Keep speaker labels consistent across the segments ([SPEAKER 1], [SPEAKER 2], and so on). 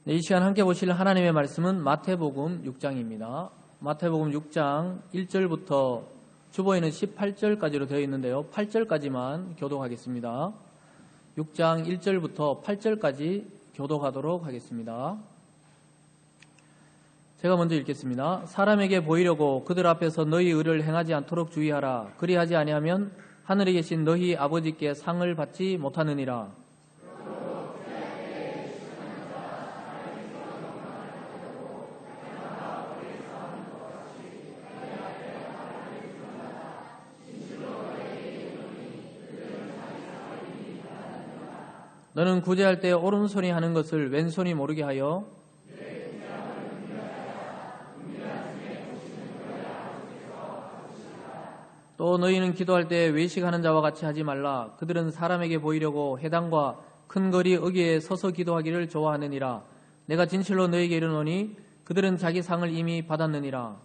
[SPEAKER 1] 네, 이 시간 함께 보실 하나님의 말씀은 마태복음 6장입니다. 마태복음 6장 1절부터 주보에는 18절까지로 되어 있는데요. 8절까지만 교독하겠습니다. 6장 1절부터 8절까지 교독하도록 하겠습니다. 제가 먼저 읽겠습니다. 사람에게 보이려고 그들 앞에서 너희 의를 행하지 않도록 주의하라. 그리하지 아니하면 하늘에 계신 너희 아버지께 상을 받지 못하느니라. 너는 구제할 때 오른손이 하는 것을 왼손이 모르게 하여 또 너희는 기도할 때 외식하는 자와 같이 하지 말라. 그들은 사람에게 보이려고 회당과 큰 거리 어귀에 서서 기도하기를 좋아하느니라. 내가 진실로 너희에게 이르노니 그들은 자기 상을 이미 받았느니라.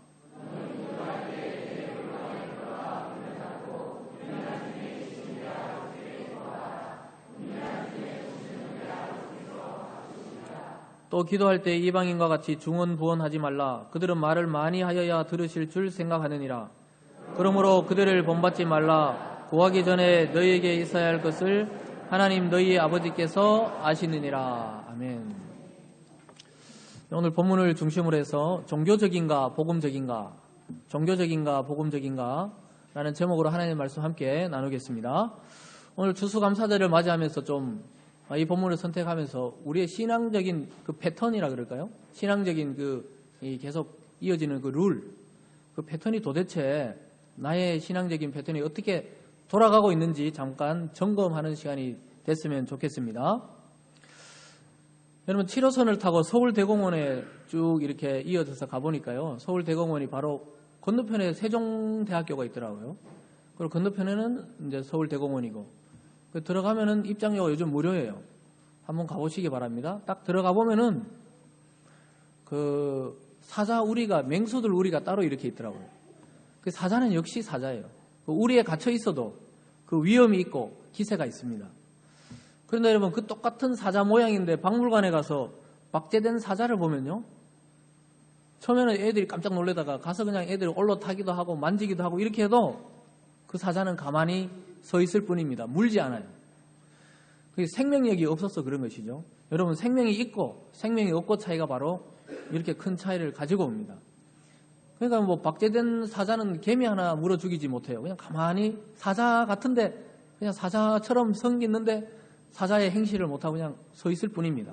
[SPEAKER 1] 또 기도할 때 이방인과 같이 중언부언하지 말라. 그들은 말을 많이 하여야 들으실 줄 생각하느니라. 그러므로 그들을 본받지 말라. 구하기 전에 너희에게 있어야 할 것을 하나님 너희의 아버지께서 아시느니라. 아멘. 오늘 본문을 중심으로 해서 종교적인가 복음적인가, 종교적인가 복음적인가 라는 제목으로 하나님의 말씀 함께 나누겠습니다. 오늘 추수감사절을 맞이하면서 좀 이 본문을 선택하면서 우리의 신앙적인 그 패턴이라 그럴까요? 신앙적인 계속 이어지는 그 룰, 그 패턴이 도대체 나의 신앙적인 패턴이 어떻게 돌아가고 있는지 잠깐 점검하는 시간이 됐으면 좋겠습니다. 여러분 7호선을 타고 서울대공원에 쭉 이렇게 이어져서 가보니까요. 서울대공원이 바로 건너편에 세종대학교가 있더라고요. 그리고 건너편에는 이제 서울대공원이고 들어가면은 입장료가 요즘 무료예요. 한번 가보시기 바랍니다. 딱 들어가 보면은 그 사자 우리가 맹수들 우리가 따로 이렇게 있더라고요. 그 사자는 역시 사자예요. 그 우리에 갇혀 있어도 그 위험이 있고 기세가 있습니다. 그런데 여러분 그 똑같은 사자 모양인데 박물관에 가서 박제된 사자를 보면요. 처음에는 애들이 깜짝 놀래다가 가서 그냥 애들이 올라타기도 하고 만지기도 하고 이렇게 해도 그 사자는 가만히 서 있을 뿐입니다. 물지 않아요. 그게 생명력이 없어서 그런 것이죠. 여러분 생명이 있고 생명이 없고 차이가 바로 이렇게 큰 차이를 가지고 옵니다. 그러니까 뭐 박제된 사자는 개미 하나 물어 죽이지 못해요. 그냥 가만히 사자 같은데 그냥 사자처럼 생겼는데 사자의 행실을 못하고 그냥 서 있을 뿐입니다.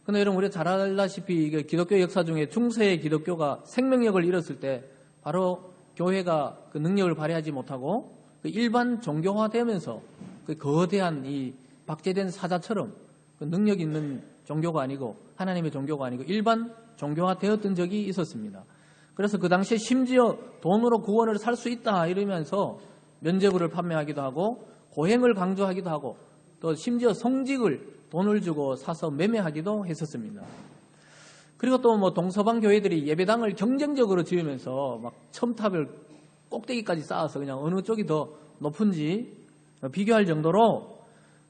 [SPEAKER 1] 그런데 여러분 우리가 잘 알다시피 기독교 역사 중에 중세의 기독교가 생명력을 잃었을 때 바로 교회가 그 능력을 발휘하지 못하고 일반 종교화되면서 그 거대한 이 박제된 사자처럼 그 능력 있는 종교가 아니고 하나님의 종교가 아니고 일반 종교화되었던 적이 있었습니다. 그래서 그 당시에 심지어 돈으로 구원을 살 수 있다 이러면서 면죄부를 판매하기도 하고 고행을 강조하기도 하고 또 심지어 성직을 돈을 주고 사서 매매하기도 했었습니다. 그리고 또 뭐 동서방 교회들이 예배당을 경쟁적으로 지으면서 막 첨탑을 꼭대기까지 쌓아서 그냥 어느 쪽이 더 높은지 비교할 정도로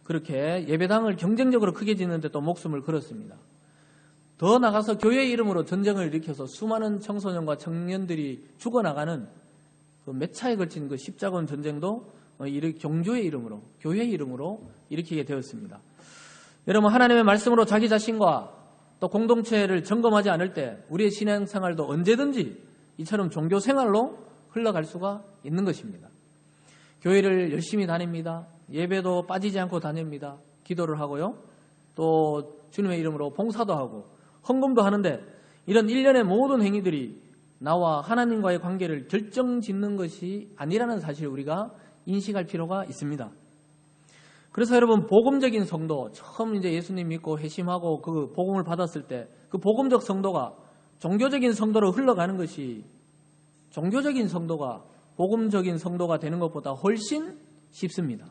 [SPEAKER 1] 그렇게 예배당을 경쟁적으로 크게 짓는데 또 목숨을 걸었습니다. 더 나가서 교회의 이름으로 전쟁을 일으켜서 수많은 청소년과 청년들이 죽어나가는 그 몇 차에 걸친 그 십자군 전쟁도 종교의 이름으로, 교회의 이름으로 일으키게 되었습니다. 여러분 하나님의 말씀으로 자기 자신과 또 공동체를 점검하지 않을 때 우리의 신앙생활도 언제든지 이처럼 종교생활로 흘러갈 수가 있는 것입니다. 교회를 열심히 다닙니다. 예배도 빠지지 않고 다닙니다. 기도를 하고요. 또 주님의 이름으로 봉사도 하고 헌금도 하는데 이런 일련의 모든 행위들이 나와 하나님과의 관계를 결정짓는 것이 아니라는 사실을 우리가 인식할 필요가 있습니다. 그래서 여러분 복음적인 성도, 처음 이제 예수님 믿고 회심하고 그 복음을 받았을 때 그 복음적 성도가 종교적인 성도로 흘러가는 것이 종교적인 성도가 복음적인 성도가 되는 것보다 훨씬 쉽습니다.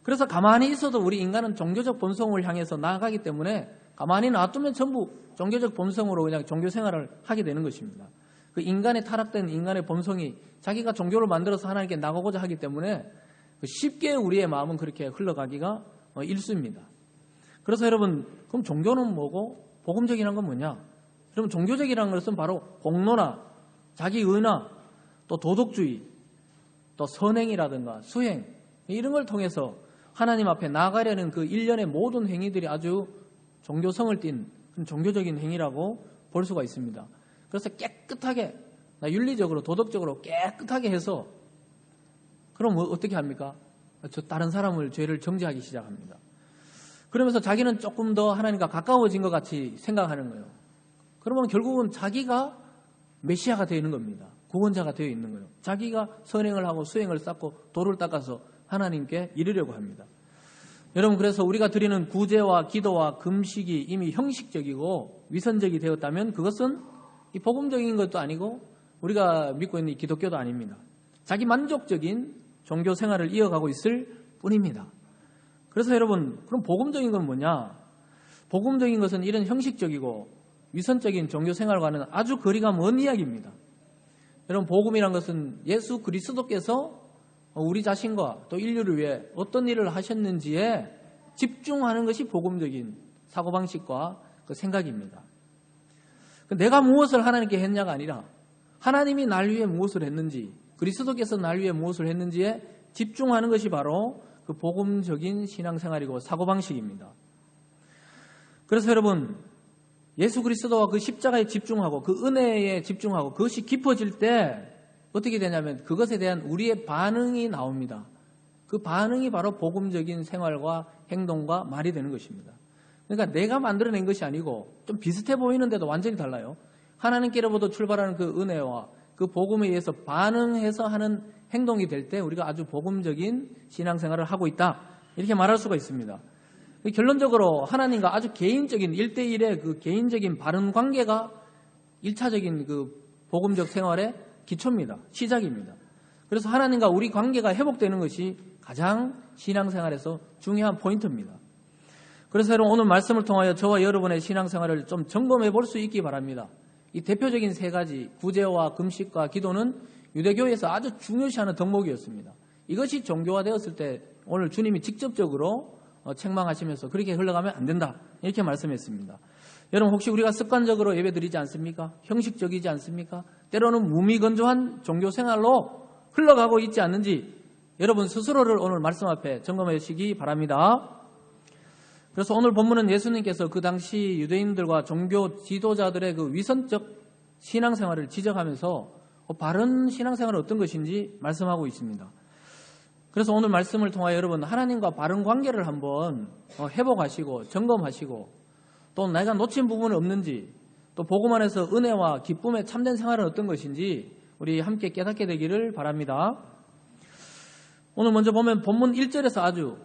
[SPEAKER 1] 그래서 가만히 있어도 우리 인간은 종교적 본성을 향해서 나아가기 때문에 가만히 놔두면 전부 종교적 본성으로 그냥 종교 생활을 하게 되는 것입니다. 그 인간의 타락된 인간의 본성이 자기가 종교를 만들어서 하나님께 나가고자 하기 때문에 쉽게 우리의 마음은 그렇게 흘러가기가 일쑤입니다. 그래서 여러분, 그럼 종교는 뭐고 복음적이란 건 뭐냐? 여러분, 종교적이라는 것은 바로 공로나 자기 의나 또 도덕주의, 또 선행이라든가 수행, 이런 걸 통해서 하나님 앞에 나아가려는 그 일련의 모든 행위들이 아주 종교성을 띤 그런 종교적인 행위라고 볼 수가 있습니다. 그래서 깨끗하게, 윤리적으로 도덕적으로 깨끗하게 해서, 그럼 어떻게 합니까? 저 다른 사람을 죄를 정죄하기 시작합니다. 그러면서 자기는 조금 더 하나님과 가까워진 것 같이 생각하는 거예요. 그러면 결국은 자기가 메시아가 되어 있는 겁니다. 구원자가 되어 있는 거예요. 자기가 선행을 하고 수행을 쌓고 도를 닦아서 하나님께 이르려고 합니다. 여러분, 그래서 우리가 드리는 구제와 기도와 금식이 이미 형식적이고 위선적이 되었다면 그것은 이 복음적인 것도 아니고 우리가 믿고 있는 이 기독교도 아닙니다. 자기 만족적인 종교 생활을 이어가고 있을 뿐입니다. 그래서 여러분, 그럼 복음적인 건 뭐냐? 복음적인 것은 이런 형식적이고 위선적인 종교 생활과는 아주 거리가 먼 이야기입니다. 여러분, 복음이란 것은 예수 그리스도께서 우리 자신과 또 인류를 위해 어떤 일을 하셨는지에 집중하는 것이 복음적인 사고방식과 그 생각입니다. 내가 무엇을 하나님께 했냐가 아니라 하나님이 날 위해 무엇을 했는지, 그리스도께서 날 위해 무엇을 했는지에 집중하는 것이 바로 그 복음적인 신앙생활이고 사고방식입니다. 그래서 여러분, 예수 그리스도와 그 십자가에 집중하고 그 은혜에 집중하고 그것이 깊어질 때 어떻게 되냐면 그것에 대한 우리의 반응이 나옵니다. 그 반응이 바로 복음적인 생활과 행동과 말이 되는 것입니다. 그러니까 내가 만들어낸 것이 아니고 좀 비슷해 보이는데도 완전히 달라요. 하나님께로부터 출발하는 그 은혜와 그 복음에 의해서 반응해서 하는 행동이 될 때 우리가 아주 복음적인 신앙생활을 하고 있다, 이렇게 말할 수가 있습니다. 결론적으로 하나님과 아주 개인적인 1대1의 그 개인적인 바른 관계가 1차적인 그 복음적 생활의 기초입니다. 시작입니다. 그래서 하나님과 우리 관계가 회복되는 것이 가장 신앙생활에서 중요한 포인트입니다. 그래서 여러분, 오늘 말씀을 통하여 저와 여러분의 신앙생활을 좀 점검해 볼 수 있기 바랍니다. 이 대표적인 세 가지, 구제와 금식과 기도는 유대교에서 아주 중요시하는 덕목이었습니다. 이것이 종교화되었을 때 오늘 주님이 직접적으로 책망하시면서 그렇게 흘러가면 안 된다, 이렇게 말씀했습니다. 여러분, 혹시 우리가 습관적으로 예배드리지 않습니까? 형식적이지 않습니까? 때로는 무미건조한 종교생활로 흘러가고 있지 않는지 여러분 스스로를 오늘 말씀 앞에 점검해 주시기 바랍니다. 그래서 오늘 본문은 예수님께서 그 당시 유대인들과 종교 지도자들의 그 위선적 신앙생활을 지적하면서 바른 신앙생활은 어떤 것인지 말씀하고 있습니다. 그래서 오늘 말씀을 통하여 여러분, 하나님과 바른 관계를 한번 회복하시고 점검하시고, 또 내가 놓친 부분은 없는지, 또 복음 안에서 은혜와 기쁨의 참된 생활은 어떤 것인지 우리 함께 깨닫게 되기를 바랍니다. 오늘 먼저 보면 본문 1절에서 아주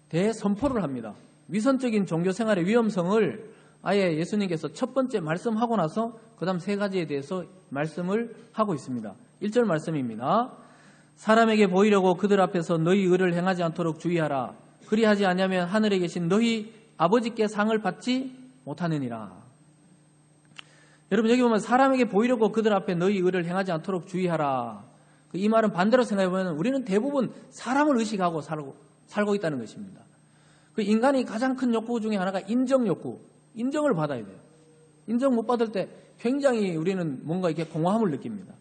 [SPEAKER 1] 대선포를 합니다. 위선적인 종교 생활의 위험성을 아예 예수님께서 첫 번째 말씀하고 나서 그 다음 세 가지에 대해서 말씀을 하고 있습니다. 1절 말씀입니다. 사람에게 보이려고 그들 앞에서 너희 의를 행하지 않도록 주의하라. 그리하지 않으면 하늘에 계신 너희 아버지께 상을 받지 못하느니라. 여러분, 여기 보면 사람에게 보이려고 그들 앞에 너희 의를 행하지 않도록 주의하라. 이 말은 반대로 생각해보면 우리는 대부분 사람을 의식하고 살고 있다는 것입니다. 그 인간이 가장 큰 욕구 중에 하나가 인정 욕구, 인정을 받아야 돼요. 인정 못 받을 때 굉장히 우리는 뭔가 이렇게 공허함을 느낍니다.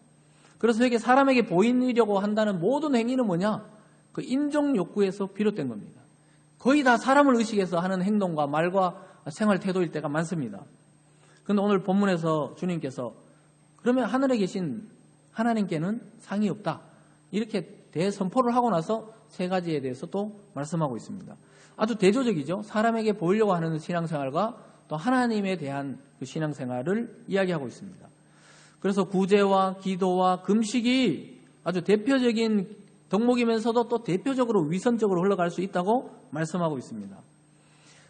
[SPEAKER 1] 그래서 이게 사람에게 보이려고 한다는 모든 행위는 뭐냐? 그 인정 욕구에서 비롯된 겁니다. 거의 다 사람을 의식해서 하는 행동과 말과 생활 태도일 때가 많습니다. 그런데 오늘 본문에서 주님께서 그러면 하늘에 계신 하나님께는 상이 없다, 이렇게 대선포를 하고 나서 세 가지에 대해서 또 말씀하고 있습니다. 아주 대조적이죠. 사람에게 보이려고 하는 신앙생활과 또 하나님에 대한 그 신앙생활을 이야기하고 있습니다. 그래서 구제와 기도와 금식이 아주 대표적인 덕목이면서도 또 대표적으로 위선적으로 흘러갈 수 있다고 말씀하고 있습니다.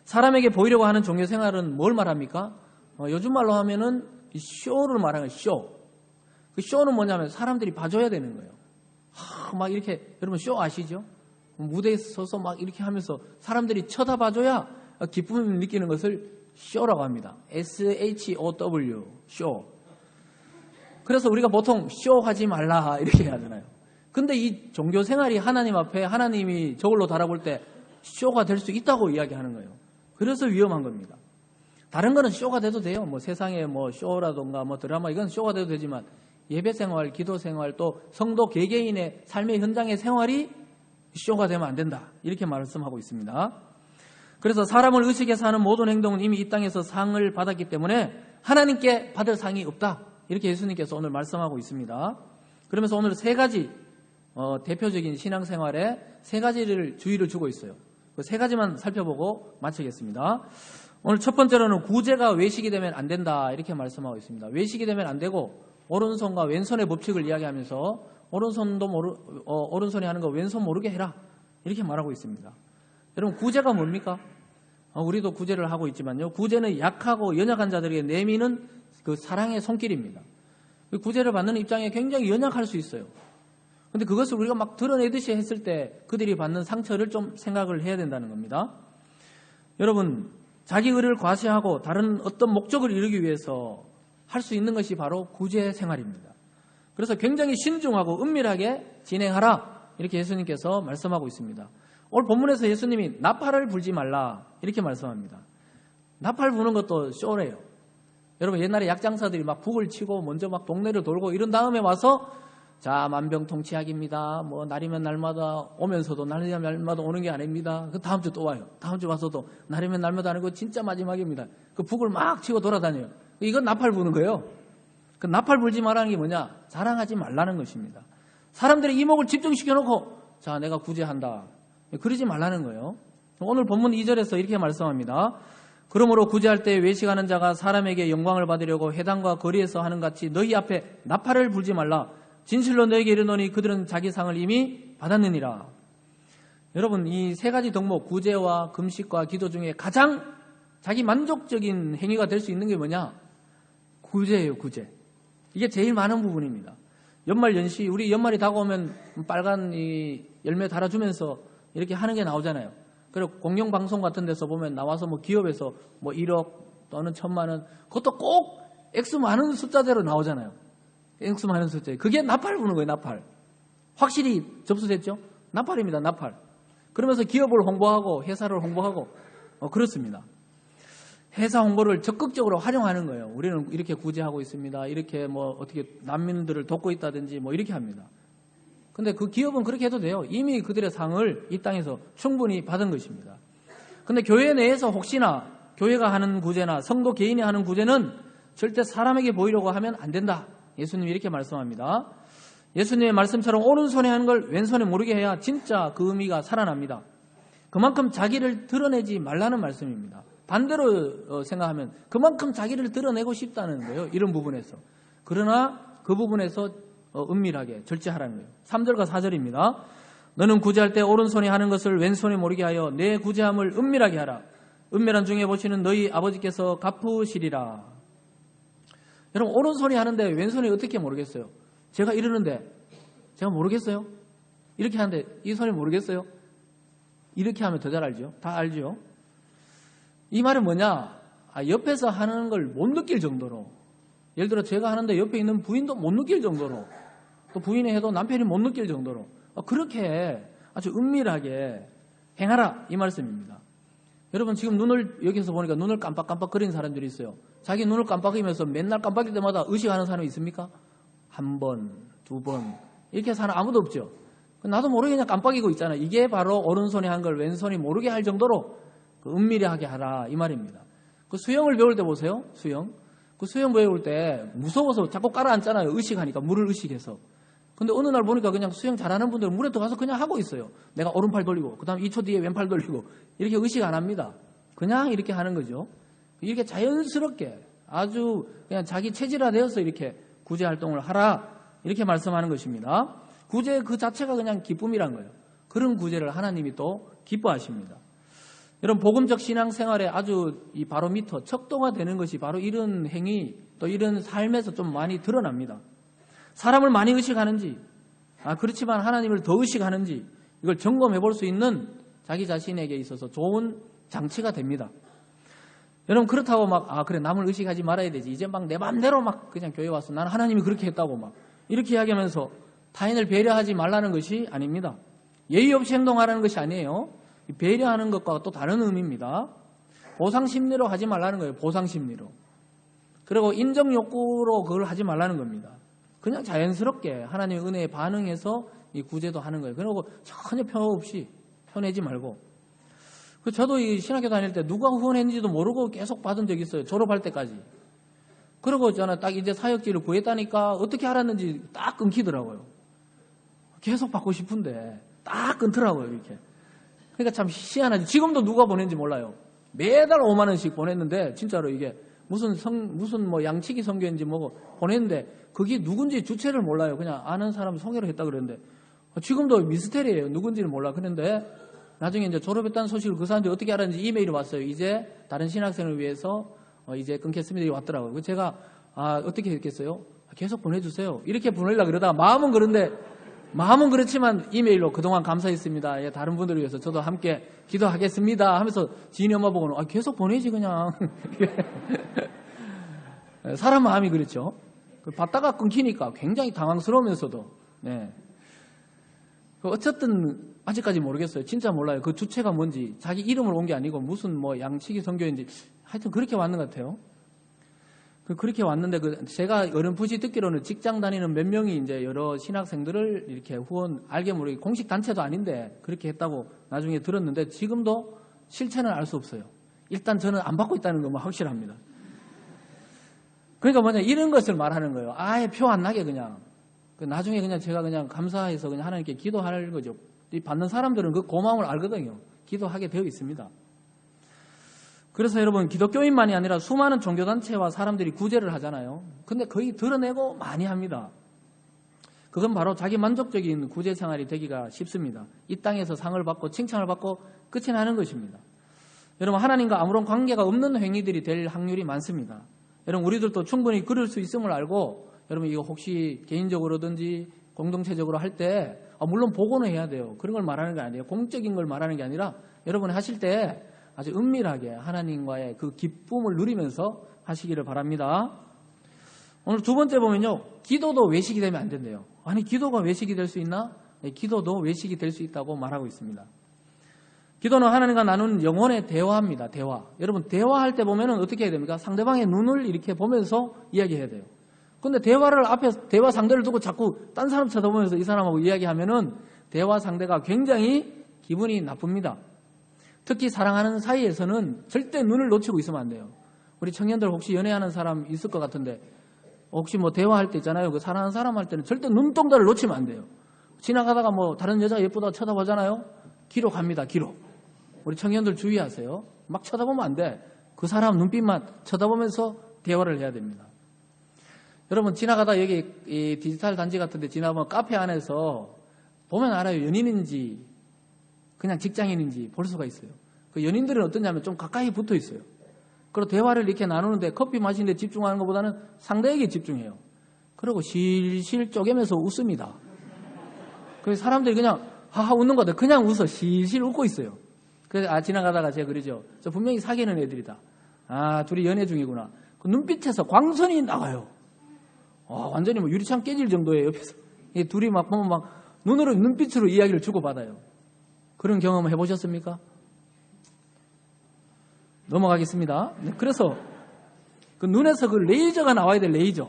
[SPEAKER 1] 사람에게 보이려고 하는 종교생활은 뭘 말합니까? 요즘 말로 하면은 쇼를 말하는 쇼. 그 쇼는 뭐냐면 사람들이 봐줘야 되는 거예요. 막 이렇게, 여러분 쇼 아시죠? 무대에 서서 막 이렇게 하면서 사람들이 쳐다봐줘야 기쁨을 느끼는 것을 쇼라고 합니다. SHOW, 쇼. 그래서 우리가 보통 쇼하지 말라 이렇게 하잖아요. 근데 이 종교생활이 하나님 앞에 하나님이 저울로 달아볼 때 쇼가 될 수 있다고 이야기하는 거예요. 그래서 위험한 겁니다. 다른 거는 쇼가 돼도 돼요. 뭐 세상에 뭐 쇼라던가 뭐 드라마 이건 쇼가 돼도 되지만 예배 생활, 기도 생활 또 성도 개개인의 삶의 현장의 생활이 쇼가 되면 안 된다. 이렇게 말씀하고 있습니다. 그래서 사람을 의식해서 하는 모든 행동은 이미 이 땅에서 상을 받았기 때문에 하나님께 받을 상이 없다. 이렇게 예수님께서 오늘 말씀하고 있습니다. 그러면서 오늘 세 가지 대표적인 신앙생활에 세 가지를 주의를 주고 있어요. 그 세 가지만 살펴보고 마치겠습니다. 오늘 첫 번째로는 구제가 외식이 되면 안 된다. 이렇게 말씀하고 있습니다. 외식이 되면 안 되고 오른손과 왼손의 법칙을 이야기하면서 오른손이 하는 거 왼손 모르게 해라. 이렇게 말하고 있습니다. 여러분 구제가 뭡니까? 우리도 구제를 하고 있지만요. 구제는 약하고 연약한 자들에게 내미는 그 사랑의 손길입니다. 구제를 받는 입장에 굉장히 연약할 수 있어요. 근데 그것을 우리가 막 드러내듯이 했을 때 그들이 받는 상처를 좀 생각을 해야 된다는 겁니다. 여러분, 자기 의를 과시하고 다른 어떤 목적을 이루기 위해서 할 수 있는 것이 바로 구제 생활입니다. 그래서 굉장히 신중하고 은밀하게 진행하라. 이렇게 예수님께서 말씀하고 있습니다. 오늘 본문에서 예수님이 나팔을 불지 말라. 이렇게 말씀합니다. 나팔 부는 것도 쇼래요. 여러분 옛날에 약장사들이 막 북을 치고 먼저 막 동네를 돌고 이런 다음에 와서 자 만병통치약입니다. 뭐 날이면 날마다 오면서도 날이면 날마다 오는 게 아닙니다. 그 다음 주 또 와요. 다음 주 와서도 날이면 날마다 하는 거 진짜 마지막입니다. 그 북을 막 치고 돌아다녀요. 이건 나팔 부는 거예요. 그 나팔 불지 말라는 게 뭐냐? 자랑하지 말라는 것입니다. 사람들의 이목을 집중시켜놓고 자 내가 구제한다. 그러지 말라는 거예요. 오늘 본문 2절에서 이렇게 말씀합니다. 그러므로 구제할 때 외식하는 자가 사람에게 영광을 받으려고 회당과 거리에서 하는 같이 너희 앞에 나팔을 불지 말라. 진실로 너에게 이르노니 그들은 자기 상을 이미 받았느니라. 여러분 이 세 가지 덕목 구제와 금식과 기도 중에 가장 자기 만족적인 행위가 될 수 있는 게 뭐냐? 구제예요. 구제. 이게 제일 많은 부분입니다. 연말 연시 우리 연말이 다가오면 빨간 이 열매 달아주면서 이렇게 하는 게 나오잖아요. 그리고 공영방송 같은 데서 보면 나와서 뭐 기업에서 뭐 1억 또는 1,000만 원 그것도 꼭 액수 많은 숫자대로 나오잖아요. 액수 많은 숫자. 그게 나팔 부는 거예요. 나팔. 확실히 접수됐죠? 나팔입니다. 나팔. 그러면서 기업을 홍보하고 회사를 홍보하고 그렇습니다. 회사 홍보를 적극적으로 활용하는 거예요. 우리는 이렇게 구제하고 있습니다. 이렇게 뭐 어떻게 난민들을 돕고 있다든지 뭐 이렇게 합니다. 근데 그 기업은 그렇게 해도 돼요. 이미 그들의 상을 이 땅에서 충분히 받은 것입니다. 근데 교회 내에서 혹시나 교회가 하는 구제나 성도 개인이 하는 구제는 절대 사람에게 보이려고 하면 안 된다. 예수님이 이렇게 말씀합니다. 예수님의 말씀처럼 오른손에 하는 걸 왼손에 모르게 해야 진짜 그 의미가 살아납니다. 그만큼 자기를 드러내지 말라는 말씀입니다. 반대로 생각하면 그만큼 자기를 드러내고 싶다는 거예요. 이런 부분에서. 그러나 그 부분에서 은밀하게 절제하라는 거예요. 3절과 4절입니다. 너는 구제할 때 오른손이 하는 것을 왼손이 모르게 하여 내 구제함을 은밀하게 하라. 은밀한 중에 보시는 너희 아버지께서 갚으시리라. 여러분 오른손이 하는데 왼손이 어떻게 모르겠어요? 제가 이러는데 제가 모르겠어요? 이렇게 하는데 이 손이 모르겠어요? 이렇게 하면 더 잘 알죠? 다 알죠? 이 말은 뭐냐? 옆에서 하는 걸 못 느낄 정도로 예를 들어 제가 하는데 옆에 있는 부인도 못 느낄 정도로 또 부인이 해도 남편이 못 느낄 정도로 그렇게 아주 은밀하게 행하라 이 말씀입니다. 여러분 지금 눈을 여기서 보니까 눈을 깜빡깜빡거리는 사람들이 있어요. 자기 눈을 깜빡이면서 맨날 깜빡일 때마다 의식하는 사람이 있습니까? 한 번, 두 번 이렇게 사는 아무도 없죠. 나도 모르게 그냥 깜빡이고 있잖아요. 이게 바로 오른손이 한 걸 왼손이 모르게 할 정도로 은밀하게 하라 이 말입니다. 그 수영을 배울 때 보세요. 수영. 그 수영 배울 때 무서워서 자꾸 깔아앉잖아요. 의식하니까 물을 의식해서. 근데 어느 날 보니까 그냥 수영 잘하는 분들은 물에 들어가서 그냥 하고 있어요. 내가 오른팔 돌리고 그 다음 2초 뒤에 왼팔 돌리고 이렇게 의식 안 합니다. 그냥 이렇게 하는 거죠. 이렇게 자연스럽게 아주 그냥 자기 체질화되어서 이렇게 구제 활동을 하라 이렇게 말씀하는 것입니다. 구제 그 자체가 그냥 기쁨이란 거예요. 그런 구제를 하나님이 또 기뻐하십니다. 여러분 복음적 신앙생활에 아주 이 바로미터 척도가 되는 것이 바로 이런 행위 또 이런 삶에서 좀 많이 드러납니다. 사람을 많이 의식하는지 그렇지만 하나님을 더 의식하는지 이걸 점검해 볼 수 있는 자기 자신에게 있어서 좋은 장치가 됩니다. 여러분 그렇다고 막 그래 남을 의식하지 말아야 되지 이제 막 내 맘대로 막 그냥 교회 와서 나는 하나님이 그렇게 했다고 막 이렇게 이야기하면서 타인을 배려하지 말라는 것이 아닙니다. 예의 없이 행동하라는 것이 아니에요. 배려하는 것과 또 다른 의미입니다. 보상심리로 하지 말라는 거예요. 보상심리로. 그리고 인정욕구로 그걸 하지 말라는 겁니다. 그냥 자연스럽게 하나님의 은혜에 반응해서 이 구제도 하는 거예요. 그리고 전혀 편호 없이 편해지 말고. 저도 이 신학교 다닐 때 누가 후원했는지도 모르고 계속 받은 적이 있어요. 졸업할 때까지. 그리고 저는 딱 이제 사역지를 구했다니까 어떻게 알았는지 딱 끊기더라고요. 계속 받고 싶은데 딱 끊더라고요, 이렇게. 그러니까 참 희한하지. 지금도 누가 보냈는지 몰라요. 매달 5만 원씩 보냈는데 진짜로 이게 무슨 뭐 양치기 선교인지 뭐 보냈는데 그게 누군지 주체를 몰라요. 그냥 아는 사람 소개로 했다 그랬는데 지금도 미스테리예요. 누군지는 몰라. 그런데 나중에 이제 졸업했다는 소식을 그 사람들이 어떻게 알았는지 이메일이 왔어요. 이제 다른 신학생을 위해서 이제 끊겠습니다. 이게 왔더라고요. 그래서 제가 어떻게 했겠어요? 계속 보내주세요. 이렇게 보내려고 그러다가 마음은 그렇지만 이메일로 그동안 감사했습니다. 예, 다른 분들을 위해서 저도 함께 기도하겠습니다 하면서 지인이 엄마 보고는 계속 보내지 그냥. 사람 마음이 그렇죠. 받다가 끊기니까 굉장히 당황스러우면서도 네. 어쨌든 아직까지 모르겠어요. 진짜 몰라요. 그 주체가 뭔지. 자기 이름을 온 게 아니고 무슨 뭐 양치기 선교인지 하여튼 그렇게 왔는 것 같아요. 그렇게 왔는데 제가 어렴풋이 듣기로는 직장 다니는 몇 명이 이제 여러 신학생들을 이렇게 후원 알게 모르게 공식 단체도 아닌데 그렇게 했다고 나중에 들었는데 지금도 실체는 알 수 없어요. 일단 저는 안 받고 있다는 것만 확실합니다. 그러니까 뭐냐 이런 것을 말하는 거예요. 아예 표 안 나게 그냥. 나중에 그냥 제가 그냥 감사해서 그냥 하나님께 기도할 거죠. 이 받는 사람들은 그 고마움을 알거든요. 기도하게 되어 있습니다. 그래서 여러분 기독교인만이 아니라 수많은 종교단체와 사람들이 구제를 하잖아요. 근데 거의 드러내고 많이 합니다. 그건 바로 자기 만족적인 구제 생활이 되기가 쉽습니다. 이 땅에서 상을 받고 칭찬을 받고 끝이 나는 것입니다. 여러분 하나님과 아무런 관계가 없는 행위들이 될 확률이 많습니다. 여러분 우리들도 충분히 그럴 수 있음을 알고 여러분 이거 혹시 개인적으로든지 공동체적으로 할 때 물론 보고는 해야 돼요. 그런 걸 말하는 게 아니에요. 공적인 걸 말하는 게 아니라 여러분이 하실 때 아주 은밀하게 하나님과의 그 기쁨을 누리면서 하시기를 바랍니다. 오늘 두 번째 보면요. 기도도 외식이 되면 안 된대요. 아니 기도가 외식이 될 수 있나? 네, 기도도 외식이 될 수 있다고 말하고 있습니다. 기도는 하나님과 나누는 영혼의 대화입니다. 대화. 여러분 대화할 때 보면은 어떻게 해야 됩니까? 상대방의 눈을 이렇게 보면서 이야기해야 돼요. 근데 대화를 앞에 대화 상대를 두고 자꾸 딴 사람 쳐다보면서 이 사람하고 이야기하면은 대화 상대가 굉장히 기분이 나쁩니다. 특히 사랑하는 사이에서는 절대 눈을 놓치고 있으면 안 돼요. 우리 청년들 혹시 연애하는 사람 있을 것 같은데 혹시 뭐 대화할 때 있잖아요. 그 사랑하는 사람 할 때는 절대 눈동자를 놓치면 안 돼요. 지나가다가 뭐 다른 여자 예쁘다 쳐다보잖아요. 뒤로 갑니다. 뒤로. 우리 청년들 주의하세요. 막 쳐다보면 안 돼. 그 사람 눈빛만 쳐다보면서 대화를 해야 됩니다. 여러분 지나가다 여기 이 디지털 단지 같은 데 지나가면 카페 안에서 보면 알아요. 연인인지 그냥 직장인인지 볼 수가 있어요. 그 연인들은 어떠냐면 좀 가까이 붙어 있어요. 그리고 대화를 이렇게 나누는데 커피 마시는데 집중하는 것보다는 상대에게 집중해요. 그리고 실실 쪼개면서 웃습니다. 그래서 사람들이 그냥 하하 웃는 거다. 그냥 웃어. 실실 웃고 있어요. 그래서 지나가다가 제가 그러죠. 저 분명히 사귀는 애들이다. 둘이 연애 중이구나. 그 눈빛에서 광선이 나와요. 완전히 뭐 유리창 깨질 정도의 옆에서. 둘이 막 보면 막 눈으로 눈빛으로 이야기를 주고받아요. 그런 경험 해보셨습니까? 넘어가겠습니다. 네, 그래서 그 눈에서 그 레이저가 나와야 돼. 레이저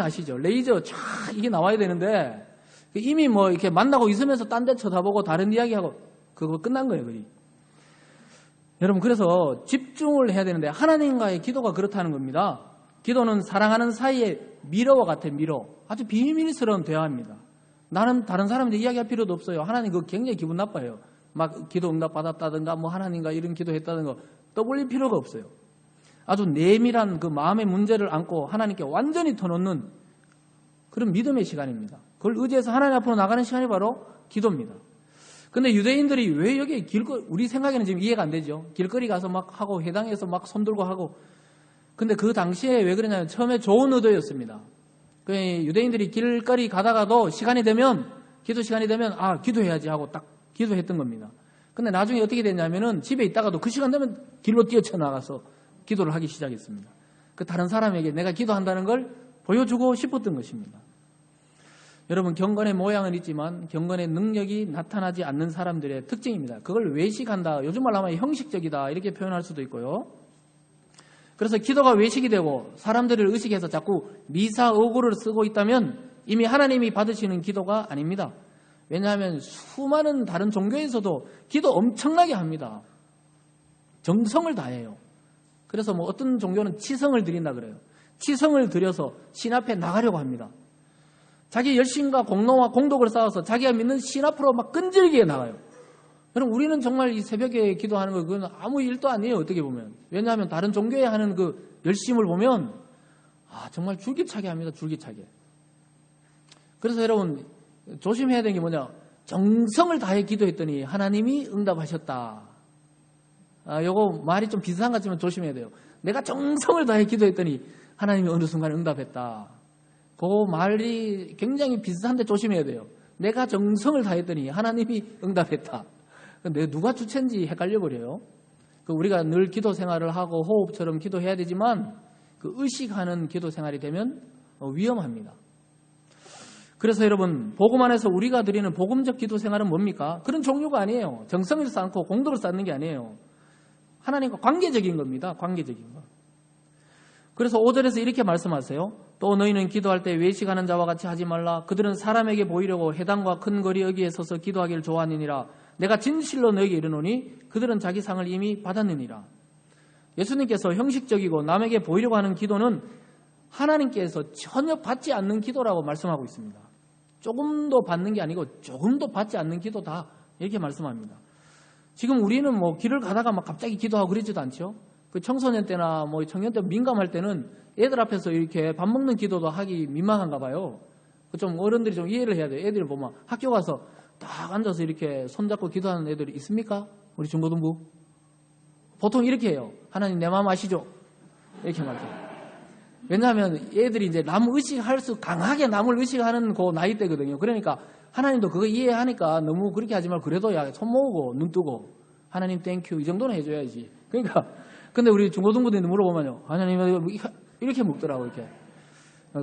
[SPEAKER 1] 아시죠? 레이저 쫙 이게 나와야 되는데 이미 뭐 이렇게 만나고 있으면서 딴 데 쳐다보고 다른 이야기하고 그거 끝난 거예요. 거의. 여러분 그래서 집중을 해야 되는데 하나님과의 기도가 그렇다는 겁니다. 기도는 사랑하는 사이의 미러와 같아. 미러. 아주 비밀스러운 대화입니다. 나는 다른 사람한테 이야기할 필요도 없어요. 하나님 그거 굉장히 기분 나빠요. 막 기도 응답 받았다든가 뭐 하나님과 이런 기도했다든가 떠벌릴 필요가 없어요. 아주 내밀한 그 마음의 문제를 안고 하나님께 완전히 터놓는 그런 믿음의 시간입니다. 그걸 의지해서 하나님 앞으로 나가는 시간이 바로 기도입니다. 근데 유대인들이 왜 여기 우리 생각에는 지금 이해가 안 되죠. 길거리 가서 막 하고 회당에서 막 손들고 하고. 근데 그 당시에 왜 그러냐면 처음에 좋은 의도였습니다. 유대인들이 길거리 가다가도 시간이 되면 기도 시간이 되면 기도해야지 하고 딱 기도했던 겁니다. 근데 나중에 어떻게 됐냐면은 집에 있다가도 그 시간 되면 길로 뛰어쳐나가서 기도를 하기 시작했습니다. 그 다른 사람에게 내가 기도한다는 걸 보여주고 싶었던 것입니다. 여러분 경건의 모양은 있지만 경건의 능력이 나타나지 않는 사람들의 특징입니다. 그걸 외식한다. 요즘 말로 하면 형식적이다. 이렇게 표현할 수도 있고요. 그래서 기도가 외식이 되고 사람들을 의식해서 자꾸 미사오구를 쓰고 있다면 이미 하나님이 받으시는 기도가 아닙니다. 왜냐하면 수많은 다른 종교에서도 기도 엄청나게 합니다. 정성을 다해요. 그래서 뭐 어떤 종교는 치성을 드린다 그래요. 치성을 드려서 신 앞에 나가려고 합니다. 자기 열심과 공로와 공덕을 쌓아서 자기가 믿는 신 앞으로 막 끈질기게 나가요. 여러분, 우리는 정말 이 새벽에 기도하는 거 그건 아무 일도 아니에요, 어떻게 보면. 왜냐하면 다른 종교에 하는 그 열심을 보면 정말 줄기차게 합니다, 줄기차게. 그래서 여러분 조심해야 되는 게 뭐냐, 정성을 다해 기도했더니 하나님이 응답하셨다. 요거 말이 좀 비슷한 것 같지만 조심해야 돼요. 내가 정성을 다해 기도했더니 하나님이 어느 순간 응답했다. 그 말이 굉장히 비슷한데 조심해야 돼요. 내가 정성을 다했더니 하나님이 응답했다. 근데 누가 주체인지 헷갈려버려요. 우리가 늘 기도 생활을 하고 호흡처럼 기도해야 되지만 그 의식하는 기도 생활이 되면 위험합니다. 그래서 여러분, 복음 안에서 우리가 드리는 복음적 기도 생활은 뭡니까? 그런 종류가 아니에요. 정성을 쌓고 공도를 쌓는 게 아니에요. 하나님과 관계적인 겁니다. 관계적인 거. 그래서 5절에서 이렇게 말씀하세요. 또 너희는 기도할 때 외식하는 자와 같이 하지 말라. 그들은 사람에게 보이려고 회당과 큰 거리 여기에 서서 기도하기를 좋아하느니라. 내가 진실로 너에게 이르노니 그들은 자기 상을 이미 받았느니라. 예수님께서 형식적이고 남에게 보이려고 하는 기도는 하나님께서 전혀 받지 않는 기도라고 말씀하고 있습니다. 조금도 받는 게 아니고 조금도 받지 않는 기도다, 이렇게 말씀합니다. 지금 우리는 뭐 길을 가다가 막 갑자기 기도하고 그러지도 않죠. 그 청소년 때나 뭐 청년 때 민감할 때는 애들 앞에서 이렇게 밥 먹는 기도도 하기 민망한가 봐요. 좀 어른들이 좀 이해를 해야 돼요. 애들 보면 학교 가서 딱 앉아서 이렇게 손잡고 기도하는 애들이 있습니까? 우리 중고등부? 보통 이렇게 해요. 하나님 내 마음 아시죠? 이렇게 말해요. 왜냐하면 애들이 이제 남 의식할 수, 강하게 남을 의식하는 그 나이 때거든요. 그러니까 하나님도 그거 이해하니까 너무 그렇게 하지 말고 그래도 야, 손 모으고 눈 뜨고 하나님 땡큐 이 정도는 해줘야지. 그러니까 근데 우리 중고등부들한테 물어보면요, 하나님 이렇게 먹더라고. 이렇게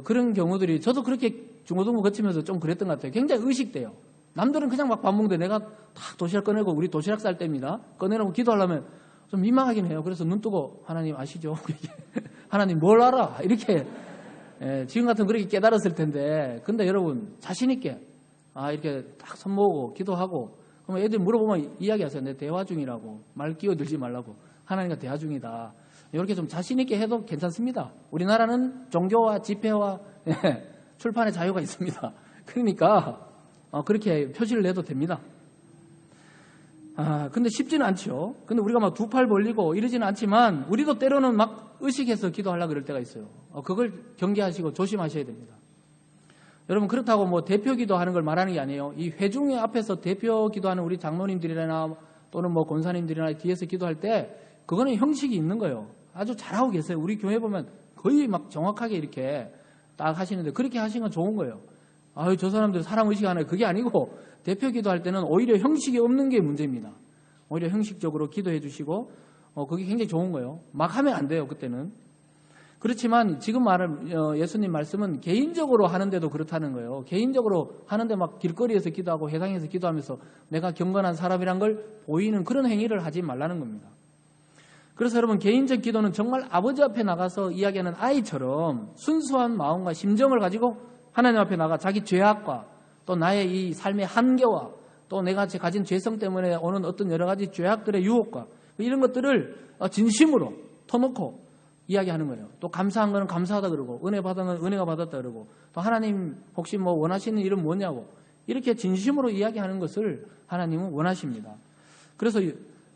[SPEAKER 1] 그런 경우들이, 저도 그렇게 중고등부 거치면서 좀 그랬던 것 같아요. 굉장히 의식돼요. 남들은 그냥 막 밥 먹는데 내가 딱 도시락 꺼내고, 우리 도시락 쌀 때입니다. 꺼내놓고 기도하려면 좀 민망하긴 해요. 그래서 눈 뜨고 하나님 아시죠? 하나님 뭘 알아? 이렇게 지금 같으면 그렇게 깨달았을 텐데, 근데 여러분 자신 있게 이렇게 딱 손 모으고 기도하고, 그러면 애들 물어보면 이야기하세요. 내 대화 중이라고. 말 끼어들지 말라고. 하나님과 대화 중이다. 이렇게 좀 자신 있게 해도 괜찮습니다. 우리나라는 종교와 집회와 출판의 자유가 있습니다. 그러니까 그렇게 표시를 내도 됩니다. 근데 쉽지는 않죠. 근데 우리가 막 두 팔 벌리고 이러지는 않지만 우리도 때로는 막 의식해서 기도하려고 그럴 때가 있어요. 그걸 경계하시고 조심하셔야 됩니다. 여러분, 그렇다고 뭐 대표 기도하는 걸 말하는 게 아니에요. 이 회중의 앞에서 대표 기도하는 우리 장로님들이나 또는 뭐 권사님들이나 뒤에서 기도할 때 그거는 형식이 있는 거예요. 아주 잘하고 계세요. 우리 교회 보면 거의 막 정확하게 이렇게 딱 하시는데, 그렇게 하시는 건 좋은 거예요. 저 사람들 사람 의식하네. 그게 아니고 대표 기도할 때는 오히려 형식이 없는 게 문제입니다. 오히려 형식적으로 기도해 주시고 그게 굉장히 좋은 거예요. 막 하면 안 돼요, 그때는. 그렇지만 지금 말한 예수님 말씀은 개인적으로 하는데도 그렇다는 거예요. 개인적으로 하는데 막 길거리에서 기도하고 회당에서 기도하면서 내가 경건한 사람이란 걸 보이는 그런 행위를 하지 말라는 겁니다. 그래서 여러분, 개인적 기도는 정말 아버지 앞에 나가서 이야기하는 아이처럼 순수한 마음과 심정을 가지고 하나님 앞에 나가 자기 죄악과 또 나의 이 삶의 한계와 또 내가 가진 죄성 때문에 오는 어떤 여러 가지 죄악들의 유혹과 이런 것들을 진심으로 터놓고 이야기하는 거예요. 또 감사한 거는 감사하다 그러고, 은혜 받은 건 은혜가 받았다 그러고, 또 하나님 혹시 뭐 원하시는 일은 뭐냐고, 이렇게 진심으로 이야기하는 것을 하나님은 원하십니다. 그래서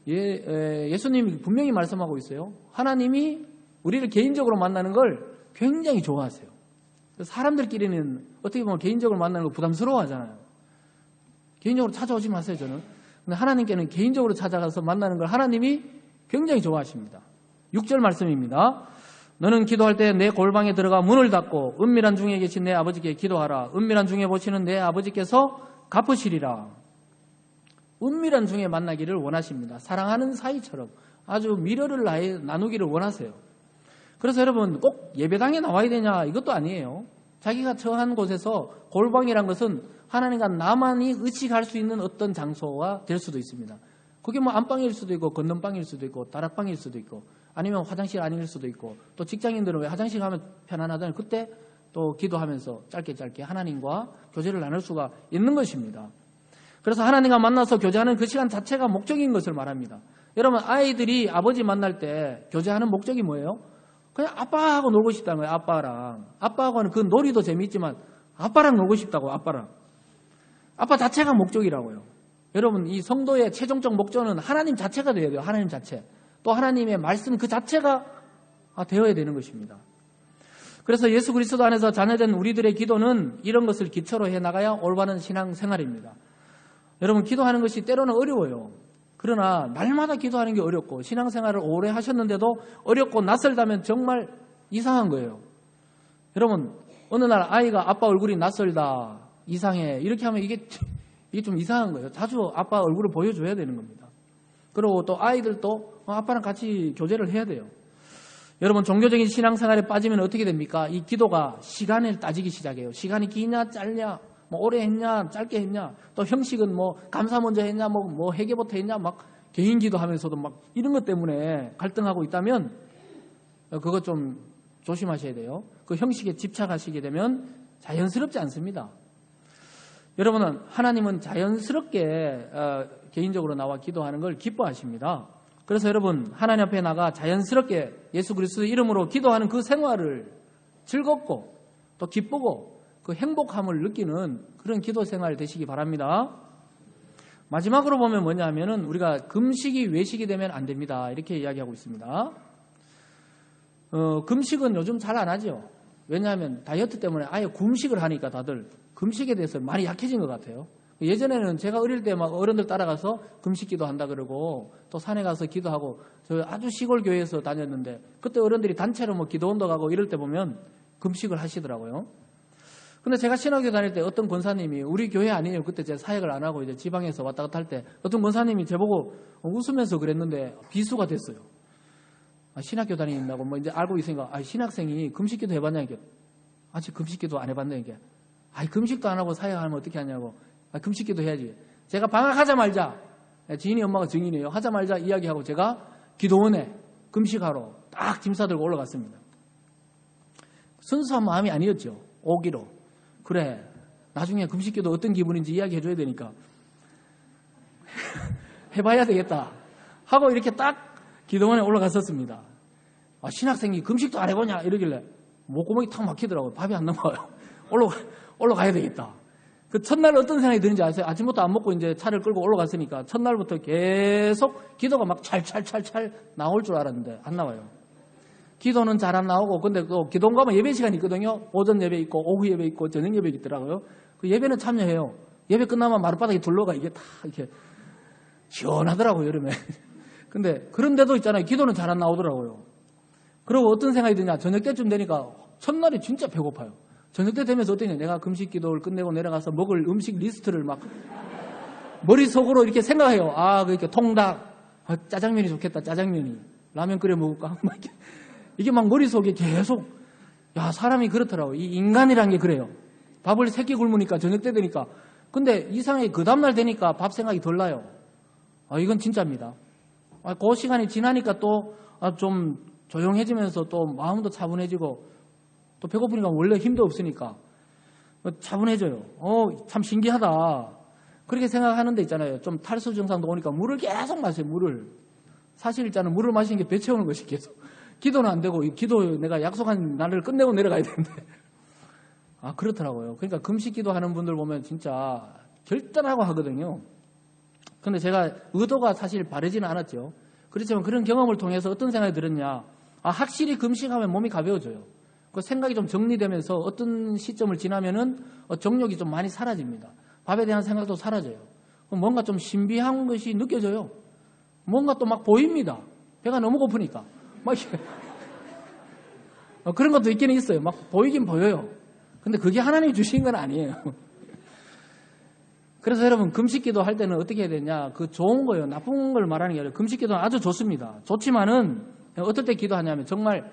[SPEAKER 1] 예수님이 분명히 말씀하고 있어요. 하나님이 우리를 개인적으로 만나는 걸 굉장히 좋아하세요. 사람들끼리는 어떻게 보면 개인적으로 만나는 걸 부담스러워 하잖아요. 개인적으로 찾아오지 마세요, 저는. 근데 하나님께는 개인적으로 찾아가서 만나는 걸 하나님이 굉장히 좋아하십니다. 6절 말씀입니다. 너는 기도할 때 내 골방에 들어가 문을 닫고 은밀한 중에 계신 내 아버지께 기도하라. 은밀한 중에 보시는 내 아버지께서 갚으시리라. 은밀한 중에 만나기를 원하십니다. 사랑하는 사이처럼 아주 미련을 나누기를 원하세요. 그래서 여러분, 꼭 예배당에 나와야 되냐, 이것도 아니에요. 자기가 처한 곳에서, 골방이란 것은 하나님과 나만이 의식할 수 있는 어떤 장소가 될 수도 있습니다. 그게 뭐 안방일 수도 있고 건넌방일 수도 있고 다락방일 수도 있고 아니면 화장실 아닐 수도 있고, 또 직장인들은 왜 화장실 가면 편안하잖아요. 그때 또 기도하면서 짧게 하나님과 교제를 나눌 수가 있는 것입니다. 그래서 하나님과 만나서 교제하는 그 시간 자체가 목적인 것을 말합니다. 여러분, 아이들이 아버지 만날 때 교제하는 목적이 뭐예요? 그냥 아빠하고 놀고 싶다는 거예요. 아빠랑. 아빠하고는 그 놀이도 재미있지만 아빠랑 놀고 싶다고. 아빠 자체가 목적이라고요. 여러분, 이 성도의 최종적 목적은 하나님 자체가 되어야 돼요. 하나님 자체. 또 하나님의 말씀 그 자체가 되어야 되는 것입니다. 그래서 예수 그리스도 안에서 자녀된 우리들의 기도는 이런 것을 기초로 해나가야 올바른 신앙생활입니다. 여러분, 기도하는 것이 때로는 어려워요. 그러나 날마다 기도하는 게 어렵고 신앙생활을 오래 하셨는데도 어렵고 낯설다면 정말 이상한 거예요. 여러분, 어느 날 아이가 아빠 얼굴이 낯설다, 이상해, 이렇게 하면 이게 좀 이상한 거예요. 자주 아빠 얼굴을 보여줘야 되는 겁니다. 그리고 또 아이들도 아빠랑 같이 교제를 해야 돼요. 여러분, 종교적인 신앙생활에 빠지면 어떻게 됩니까? 이 기도가 시간을 따지기 시작해요. 시간이 기냐 짧냐, 뭐 오래 했냐 짧게 했냐, 또 형식은 뭐 감사 먼저 했냐, 뭐 회개부터 했냐, 막 개인 기도하면서도 막 이런 것 때문에 갈등하고 있다면 그거 좀 조심하셔야 돼요. 그 형식에 집착하시게 되면 자연스럽지 않습니다. 여러분은 하나님은 자연스럽게 개인적으로 나와 기도하는 걸 기뻐하십니다. 그래서 여러분, 하나님 앞에 나가 자연스럽게 예수 그리스도의 이름으로 기도하는 그 생활을 즐겁고 또 기쁘고 그 행복함을 느끼는 그런 기도 생활 되시기 바랍니다. 마지막으로 보면 뭐냐 하면은 우리가 금식이 외식이 되면 안 됩니다. 이렇게 이야기하고 있습니다. 금식은 요즘 잘 안 하죠. 왜냐하면 다이어트 때문에 아예 금식을 하니까 다들 금식에 대해서 많이 약해진 것 같아요. 예전에는 제가 어릴 때 막 어른들 따라가서 금식 기도한다 그러고 또 산에 가서 기도하고, 저 아주 시골 교회에서 다녔는데 그때 어른들이 단체로 뭐 기도원도 가고 이럴 때 보면 금식을 하시더라고요. 근데 제가 신학교 다닐 때 어떤 권사님이, 우리 교회 아니에요. 그때 제가 사역을 안 하고 이제 지방에서 왔다 갔다 할 때 어떤 권사님이 저보고 웃으면서 그랬는데 비수가 됐어요. 신학교 다닌다고 뭐 이제 알고 있으니까, 신학생이 금식기도 해봤냐, 이게. 아직 금식기도 안 해봤네, 이게. 금식도 안 하고 사역하면 어떻게 하냐고. 금식기도 해야지. 제가 방학하자마자, 지인이 엄마가 증인이에요. 하자마자 이야기하고 제가 기도원에 금식하러 딱 짐 싸들고 올라갔습니다. 순수한 마음이 아니었죠. 오기로. 그래, 나중에 금식기도 어떤 기분인지 이야기해줘야 되니까 해봐야 되겠다 하고 이렇게 딱 기도원에 올라갔었습니다. 신학생이 금식도 안 해보냐 이러길래 목구멍이 탁 막히더라고요. 밥이 안 넘어가요. 올라가야 되겠다. 그 첫날 어떤 생각이 드는지 아세요? 아침부터 안 먹고 이제 차를 끌고 올라갔으니까 첫날부터 계속 기도가 막 찰찰찰찰 나올 줄 알았는데 안 나와요. 기도는 잘 안 나오고, 근데 또 기도원 가면 예배 시간이 있거든요. 오전 예배 있고 오후 예배 있고 저녁 예배 있더라고요. 그 예배는 참여해요. 예배 끝나면 마룻바닥에 둘러가 이게 다 이렇게 시원하더라고요, 여름에. 근데 그런 데도 있잖아요. 기도는 잘 안 나오더라고요. 그리고 어떤 생각이 드냐, 저녁 때쯤 되니까 첫날이 진짜 배고파요. 저녁 때 되면서 어떠냐, 내가 금식 기도를 끝내고 내려가서 먹을 음식 리스트를 막 머릿속으로 이렇게 생각해요. 그러니까 통닭, 짜장면이 좋겠다, 짜장면이. 라면 끓여 먹을까? 이게 막 머릿속에 계속, 사람이 그렇더라고요. 이 인간이란 게 그래요. 밥을 3끼 굶으니까 저녁 때 되니까. 근데 이상하게 그 다음날 되니까 밥 생각이 덜 나요. 이건 진짜입니다. 그 시간이 지나니까 또 좀 조용해지면서 또 마음도 차분해지고, 또 배고프니까 원래 힘도 없으니까 차분해져요. 참 신기하다. 그렇게 생각하는 데 있잖아요. 좀 탈수 증상도 오니까 물을 계속 마셔요. 물을. 사실 있잖아요. 물을 마시는 게 배 채우는 것이 계속. 기도는 안 되고, 기도 내가 약속한 날을 끝내고 내려가야 되는데. 그렇더라고요. 그러니까 금식 기도하는 분들 보면 진짜 결단하고 하거든요. 근데 제가 의도가 사실 바르지는 않았죠. 그렇지만 그런 경험을 통해서 어떤 생각이 들었냐. 확실히 금식하면 몸이 가벼워져요. 그 생각이 좀 정리되면서 어떤 시점을 지나면은 정욕이 좀 많이 사라집니다. 밥에 대한 생각도 사라져요. 뭔가 좀 신비한 것이 느껴져요. 뭔가 또 막 보입니다. 배가 너무 고프니까. 막 그런 것도 있기는 있어요. 막 보이긴 보여요. 근데 그게 하나님이 주신 건 아니에요. 그래서 여러분, 금식기도 할 때는 어떻게 해야 되냐. 그 좋은 거예요. 나쁜 걸 말하는 게 아니라 금식기도는 아주 좋습니다. 좋지만은 어떨 때 기도하냐면 정말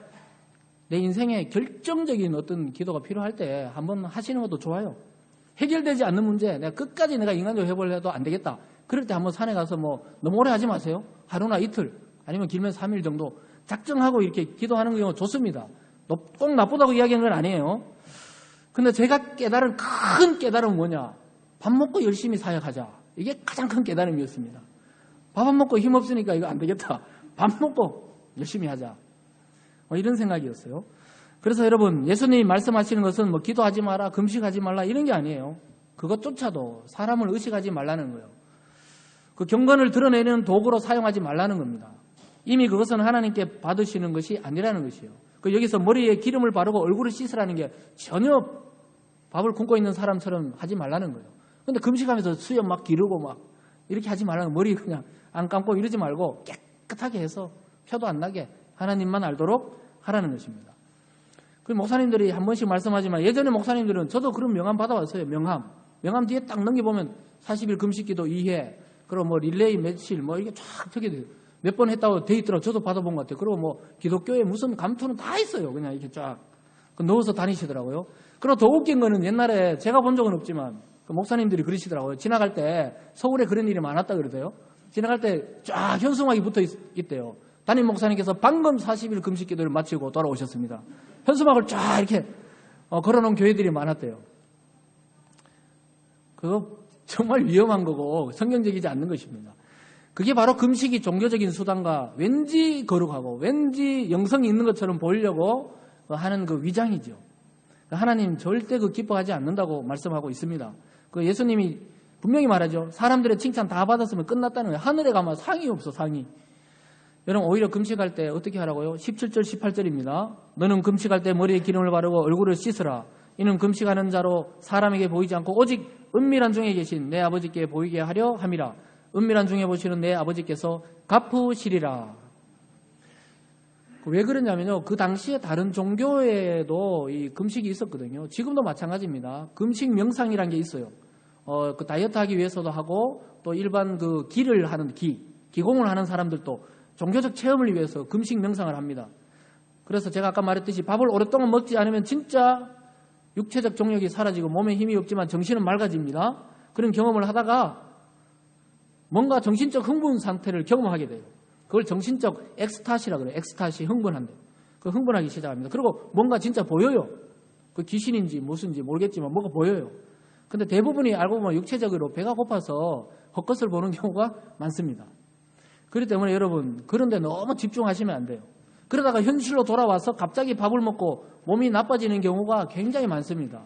[SPEAKER 1] 내 인생에 결정적인 어떤 기도가 필요할 때 한번 하시는 것도 좋아요. 해결되지 않는 문제, 내가 끝까지 내가 인간적으로 해보려 해도 안 되겠다. 그럴 때 한번 산에 가서 뭐 너무 오래 하지 마세요. 하루나 이틀, 아니면 길면 3일 정도 작정하고 이렇게 기도하는 경우 좋습니다. 꼭 나쁘다고 이야기하는 건 아니에요. 근데 제가 깨달은 큰 깨달음은 뭐냐? 밥 먹고 열심히 사역하자. 이게 가장 큰 깨달음이었습니다. 밥 안 먹고 힘없으니까 이거 안 되겠다. 밥 먹고 열심히 하자. 이런 생각이었어요. 그래서 여러분, 예수님이 말씀하시는 것은 뭐 기도하지 마라, 금식하지 말라 이런 게 아니에요. 그것조차도 사람을 의식하지 말라는 거예요. 그 경건을 드러내는 도구로 사용하지 말라는 겁니다. 이미 그것은 하나님께 받으시는 것이 아니라는 것이에요. 여기서 머리에 기름을 바르고 얼굴을 씻으라는 게 전혀 밥을 굶고 있는 사람처럼 하지 말라는 거예요. 근데 금식하면서 수염 막 기르고 막 이렇게 하지 말라는 거예요. 머리 그냥 안 감고 이러지 말고 깨끗하게 해서 표도 안 나게 하나님만 알도록 하라는 것입니다. 목사님들이 한 번씩 말씀하지만 예전에 목사님들은 저도 그런 명함 받아왔어요. 명함 뒤에 딱 넘겨보면 40일 금식기도 2회 그리고 뭐 릴레이 며칠 뭐 이게 쫙 적게 돼요. 몇 번 했다고 돼 있더라고요. 저도 받아본 것 같아요. 그리고 뭐 기독교에 무슨 감투는 다 있어요. 그냥 이렇게 쫙 넣어서 다니시더라고요. 그리고 더 웃긴 거는 옛날에 제가 본 적은 없지만 목사님들이 그러시더라고요. 지나갈 때 서울에 그런 일이 많았다 그러대요. 지나갈 때 쫙 현수막이 붙어 있대요. 담임 목사님께서 방금 40일 금식 기도를 마치고 돌아오셨습니다. 현수막을 쫙 이렇게 걸어놓은 교회들이 많았대요. 그거 정말 위험한 거고 성경적이지 않는 것입니다. 그게 바로 금식이 종교적인 수단과 왠지 거룩하고 왠지 영성이 있는 것처럼 보이려고 하는 그 위장이죠. 하나님 절대 기뻐하지 않는다고 말씀하고 있습니다. 예수님이 분명히 말하죠. 사람들의 칭찬 다 받았으면 끝났다는 거예요. 하늘에 가면 상이 없어, 상이. 여러분 오히려 금식할 때 어떻게 하라고요? 17절 18절입니다. 너는 금식할 때 머리에 기름을 바르고 얼굴을 씻으라. 이는 금식하는 자로 사람에게 보이지 않고 오직 은밀한 중에 계신 내 아버지께 보이게 하려 함이라. 은밀한 중에 보시는 내 아버지께서 갚으시리라. 왜 그러냐면요. 그 당시에 다른 종교에도 이 금식이 있었거든요. 지금도 마찬가지입니다. 금식 명상이라는 게 있어요. 그 다이어트 하기 위해서도 하고 또 일반 기를 하는 기공을 하는 사람들도 종교적 체험을 위해서 금식 명상을 합니다. 그래서 제가 아까 말했듯이 밥을 오랫동안 먹지 않으면 진짜 육체적 정력이 사라지고 몸에 힘이 없지만 정신은 맑아집니다. 그런 경험을 하다가 뭔가 정신적 흥분 상태를 경험하게 돼요. 그걸 정신적 엑스타시라 그래요. 엑스타시, 흥분한대. 흥분하기 시작합니다. 그리고 뭔가 진짜 보여요. 귀신인지 무슨지 모르겠지만 뭐가 보여요. 근데 대부분이 알고 보면 육체적으로 배가 고파서 헛것을 보는 경우가 많습니다. 그렇기 때문에 여러분 그런데 너무 집중하시면 안 돼요. 그러다가 현실로 돌아와서 갑자기 밥을 먹고 몸이 나빠지는 경우가 굉장히 많습니다.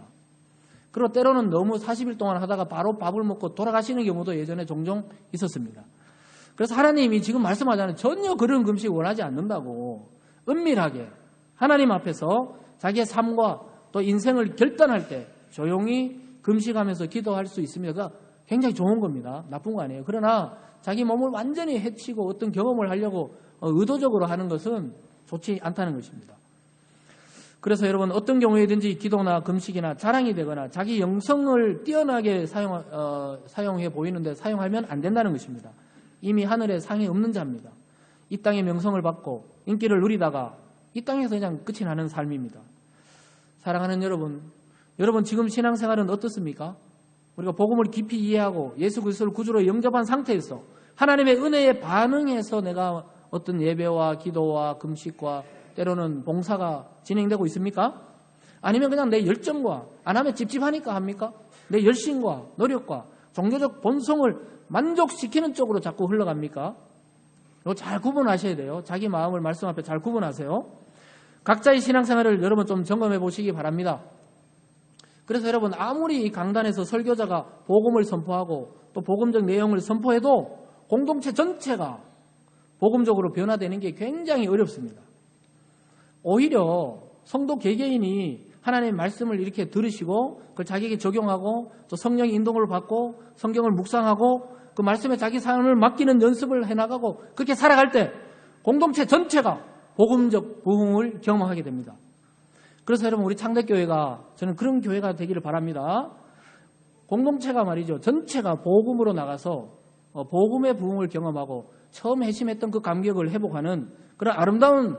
[SPEAKER 1] 그리고 때로는 너무 40일 동안 하다가 바로 밥을 먹고 돌아가시는 경우도 예전에 종종 있었습니다. 그래서 하나님이 지금 말씀하자면 전혀 그런 금식 원하지 않는다고 은밀하게 하나님 앞에서 자기의 삶과 또 인생을 결단할 때 조용히 금식하면서 기도할 수 있습니다. 그러니까 굉장히 좋은 겁니다. 나쁜 거 아니에요. 그러나 자기 몸을 완전히 해치고 어떤 경험을 하려고 의도적으로 하는 것은 좋지 않다는 것입니다. 그래서 여러분 어떤 경우에든지 기도나 금식이나 자랑이 되거나 자기 영성을 뛰어나게 사용해 보이는데 사용하면 안 된다는 것입니다. 이미 하늘에 상이 없는 자입니다. 이 땅의 명성을 받고 인기를 누리다가 이 땅에서 그냥 끝이 나는 삶입니다. 사랑하는 여러분 지금 신앙생활은 어떻습니까? 우리가 복음을 깊이 이해하고 예수 그리스도를 구주로 영접한 상태에서 하나님의 은혜에 반응해서 내가 어떤 예배와 기도와 금식과 때로는 봉사가 진행되고 있습니까? 아니면 그냥 내 열정과 안 하면 찝찝하니까 합니까? 내 열심과 노력과 종교적 본성을 만족시키는 쪽으로 자꾸 흘러갑니까? 이거 잘 구분하셔야 돼요. 자기 마음을 말씀 앞에 잘 구분하세요. 각자의 신앙생활을 여러분 좀 점검해 보시기 바랍니다. 그래서 여러분 아무리 이 강단에서 설교자가 복음을 선포하고 또 복음적 내용을 선포해도 공동체 전체가 복음적으로 변화되는 게 굉장히 어렵습니다. 오히려 성도 개개인이 하나님의 말씀을 이렇게 들으시고 그걸 자기에게 적용하고 또 성령의 인도를 받고 성경을 묵상하고 그 말씀에 자기 삶을 맡기는 연습을 해나가고 그렇게 살아갈 때 공동체 전체가 복음적 부흥을 경험하게 됩니다. 그래서 여러분 우리 창대교회가 저는 그런 교회가 되기를 바랍니다. 공동체가 말이죠. 전체가 복음으로 나가서 복음의 부흥을 경험하고 처음 회심했던 그 감격을 회복하는 그런 아름다운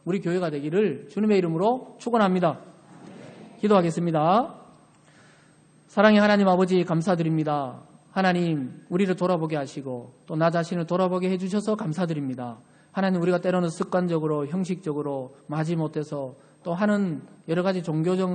[SPEAKER 1] 우리 교회가 되기를 주님의 이름으로 축원합니다. 기도하겠습니다. 사랑의 하나님 아버지 감사드립니다. 하나님 우리를 돌아보게 하시고 또 나 자신을 돌아보게 해주셔서 감사드립니다. 하나님, 우리가 때로는 습관적으로 형식적으로 마지못해서 또 하는 여러 가지 종교적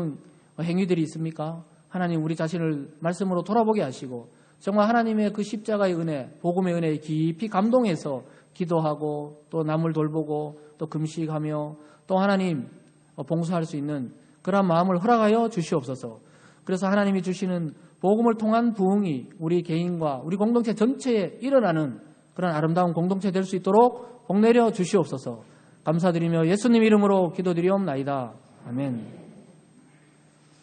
[SPEAKER 1] 행위들이 있습니까? 하나님, 우리 자신을 말씀으로 돌아보게 하시고 정말 하나님의 그 십자가의 은혜, 복음의 은혜에 깊이 감동해서 기도하고 또 남을 돌보고 또 금식하며 또 하나님 봉사할 수 있는 그런 마음을 허락하여 주시옵소서. 그래서 하나님이 주시는 복음을 통한 부흥이 우리 개인과 우리 공동체 전체에 일어나는 그런 아름다운 공동체 될 수 있도록 복 내려 주시옵소서. 감사드리며 예수님 이름으로 기도드리옵나이다. 아멘.